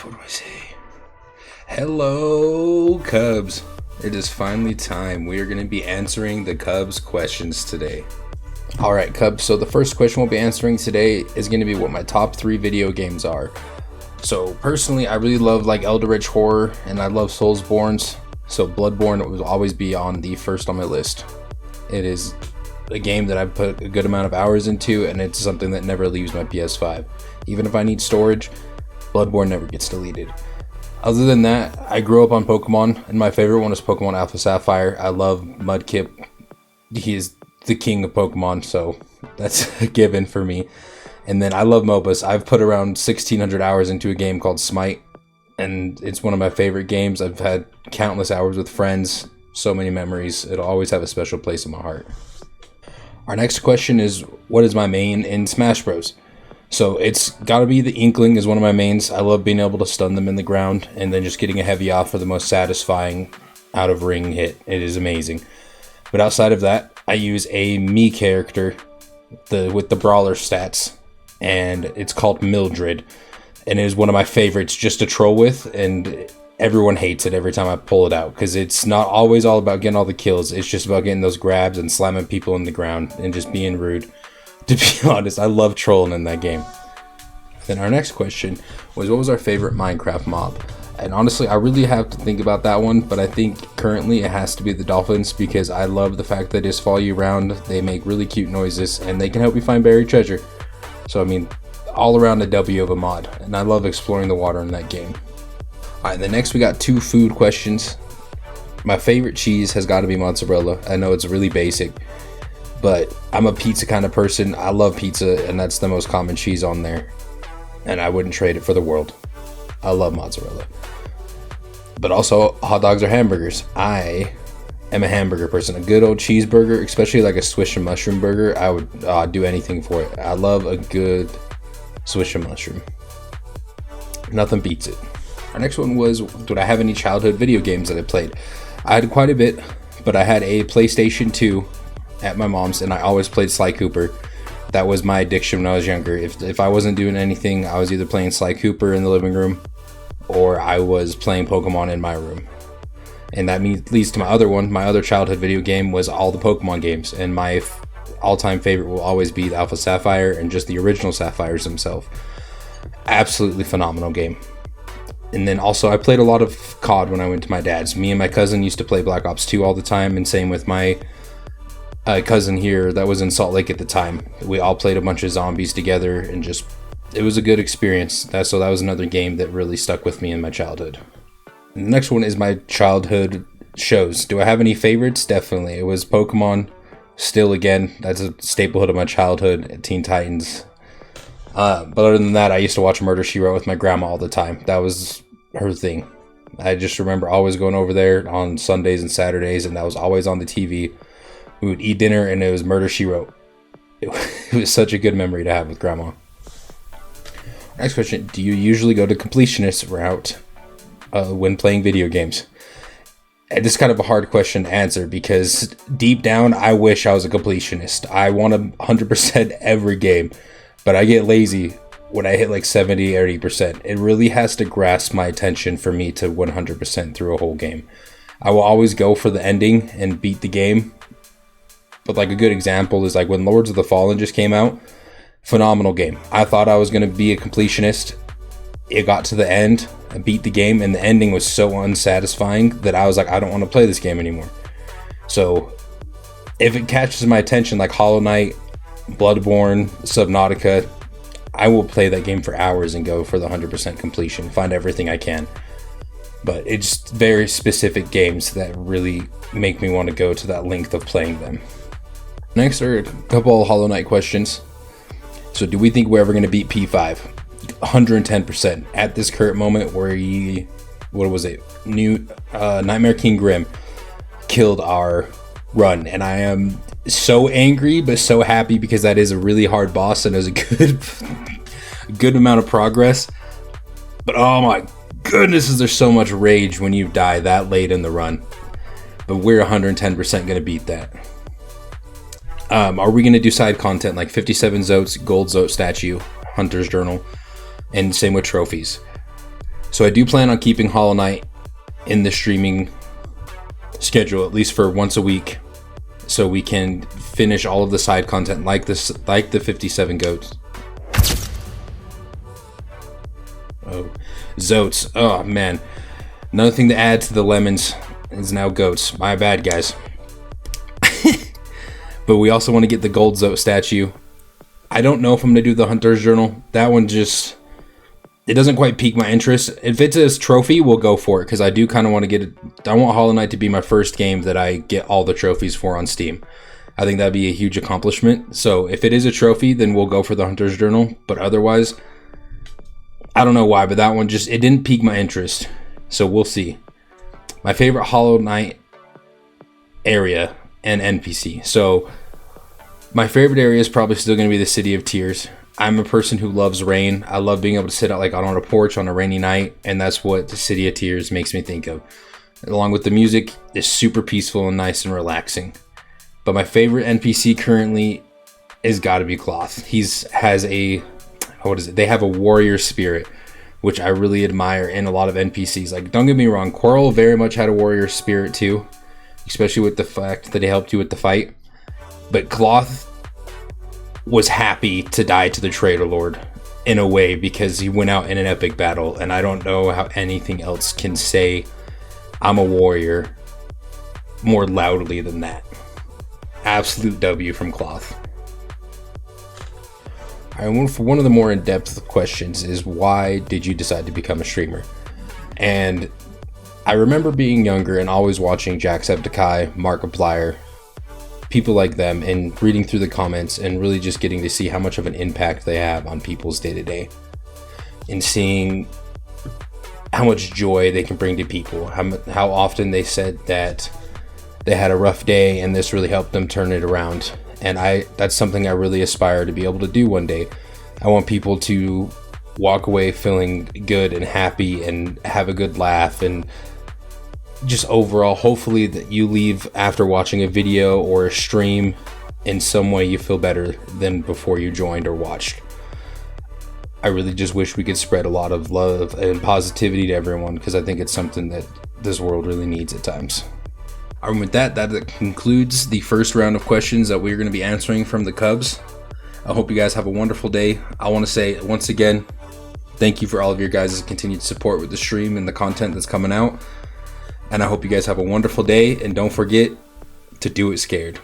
What do I say? Hello, Cubs. It is finally time. We are going to be answering the Cubs questions today. All right, Cubs. So the first question we'll be answering today is going to be what my top 3 video games are. So personally, I really love like Eldritch Horror, and I love Soulsborne. So Bloodborne will always be on the first on my list. It is a game that I've put a good amount of hours into, and it's something that never leaves my PS5. Even if I need storage, Bloodborne never gets deleted. Other than that, I grew up on Pokemon, and my favorite one is Pokemon Alpha Sapphire. I love Mudkip. He is the king of Pokemon, so that's a given for me. And then I love MOBAs. I've put around 1,600 hours into a game called Smite, and it's one of my favorite games. I've had countless hours with friends, so many memories. It'll always have a special place in my heart. Our next question is, what is my main in Smash Bros? So it's got to be the Inkling is one of my mains. I love being able to stun them in the ground and then just getting a heavy off for the most satisfying out of ring hit. It is amazing. But outside of that, I use a Mii character with the brawler stats, and it's called Mildred, and it is one of my favorites just to troll with, and everyone hates it every time I pull it out because it's not always all about getting all the kills. It's just about getting those grabs and slamming people in the ground and just being rude. To be honest, I love trolling in that game. Then our next question was, what was our favorite Minecraft mob? And honestly, I really have to think about that one, but I think currently it has to be the dolphins because I love the fact that they just follow you around, they make really cute noises, and they can help you find buried treasure. So I mean, all around a W of a mod, and I love exploring the water in that game. Alright, then next we got 2 food questions. My favorite cheese has got to be mozzarella. I know it's really basic, but I'm a pizza kind of person. I love pizza, and that's the most common cheese on there. And I wouldn't trade it for the world. I love mozzarella. But also, hot dogs or hamburgers. I am a hamburger person. A good old cheeseburger, especially like a Swiss and mushroom burger, I would do anything for it. I love a good Swiss and mushroom. Nothing beats it. Our next one was, did I have any childhood video games that I played? I had quite a bit, but I had a PlayStation 2 at my mom's, and I always played Sly Cooper. That was my addiction when I was younger. If I wasn't doing anything, I was either playing Sly Cooper in the living room or I was playing Pokemon in my room. And that leads to my other one. My other childhood video game was all the Pokemon games, and my all-time favorite will always be the Alpha Sapphire and just the original Sapphires themselves. Absolutely phenomenal game. And then also I played a lot of COD when I went to my dad's. Me and my cousin used to play Black Ops 2 all the time, and same with my cousin here that was in Salt Lake at the time. We all played a bunch of zombies together, and just it was a good experience. So that was another game that really stuck with me in my childhood. And the next one is my childhood shows. Do I have any favorites? Definitely. It was Pokemon. Still, again, that's a staple of my childhood. Teen Titans. But other than that, I used to watch Murder, She Wrote with my grandma all the time. That was her thing. I just remember always going over there on Sundays and Saturdays, and that was always on the TV. We would eat dinner, and it was Murder, She Wrote. It was such a good memory to have with grandma. Next question. Do you usually go the completionist route when playing video games? And this is kind of a hard question to answer because deep down, I wish I was a completionist. I want to 100% every game, but I get lazy when I hit like 70 or 80%. It really has to grasp my attention for me to 100% through a whole game. I will always go for the ending and beat the game. But like a good example is like when Lords of the Fallen just came out. Phenomenal game. I thought I was going to be a completionist. It got to the end, I beat the game, and the ending was so unsatisfying that I was like, I don't want to play this game anymore. So if it catches my attention like Hollow Knight, Bloodborne, Subnautica, I will play that game for hours and go for the 100% completion, find everything I can. But it's very specific games that really make me want to go to that length of playing them. Next are a couple of Hollow Knight questions. So do we think we're ever going to beat P5? 110%. At this current moment where Nightmare King Grim killed our run. And I am so angry but so happy because that is a really hard boss and it was a good amount of progress. But oh my goodness, is there so much rage when you die that late in the run. But we're 110% going to beat that. Are we going to do side content like 57 Zotes, Gold Zote statue, Hunter's Journal, and same with trophies? So I do plan on keeping Hollow Knight in the streaming schedule, at least for once a week, so we can finish all of the side content like the 57 goats. Oh, Zoats. Oh man. Another thing to add to the lemons is now goats. My bad, guys. But we also want to get the gold Zoat statue. I don't know if I'm going to do the Hunter's Journal. That one just, it doesn't quite pique my interest. If it's a trophy, we'll go for it, because I do kind of want to get it. I want Hollow Knight to be my first game that I get all the trophies for on Steam. I think that'd be a huge accomplishment. So if it is a trophy, then we'll go for the Hunter's Journal. But otherwise, I don't know why, but that one just, it didn't pique my interest. So we'll see. My favorite Hollow Knight area and NPC. So my favorite area is probably still going to be the City of Tears. I'm a person who loves rain. I love being able to sit out like on a porch on a rainy night, and that's what the City of Tears makes me think of. Along with the music, it's super peaceful and nice and relaxing. But my favorite NPC currently is got to be Cloth. Has a, what is it? They have a warrior spirit, which I really admire in a lot of NPCs. Like, don't get me wrong, Quirrell very much had a warrior spirit too, especially with the fact that he helped you with the fight. But Cloth was happy to die to the Traitor Lord in a way, because he went out in an epic battle, and I don't know how anything else can say I'm a warrior more loudly than that. Absolute W from Cloth. Alright, for one of the more in-depth questions is, why did you decide to become a streamer? And I remember being younger and always watching Jacksepticeye, Markiplier, people like them, and reading through the comments and really just getting to see how much of an impact they have on people's day-to-day, and seeing how much joy they can bring to people, how often they said that they had a rough day and this really helped them turn it around. And that's something I really aspire to be able to do one day. I want people to walk away feeling good and happy and have a good laugh, and just overall, hopefully that you leave after watching a video or a stream in some way you feel better than before you joined or watched. I really just wish we could spread a lot of love and positivity to everyone, because I think it's something that this world really needs at times. And with that concludes the first round of questions that we're going to be answering from the Cubs. I hope you guys have a wonderful day. I want to say once again, thank you for all of your guys' continued support with the stream and the content that's coming out. And I hope you guys have a wonderful day, and don't forget to do it scared.